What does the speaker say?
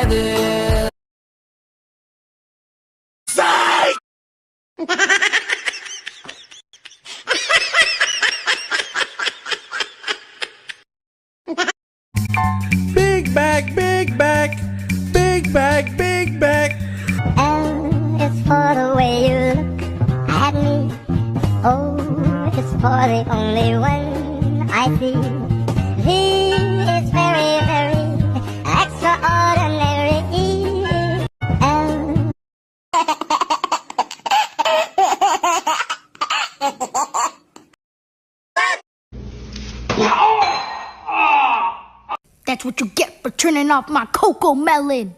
together. Psych! Big back, big back, big back, big back. L is for the way you look at me. O is for the only one I see. V is very, very extraordinary. L. That's what you get for turning off my cocoa melon.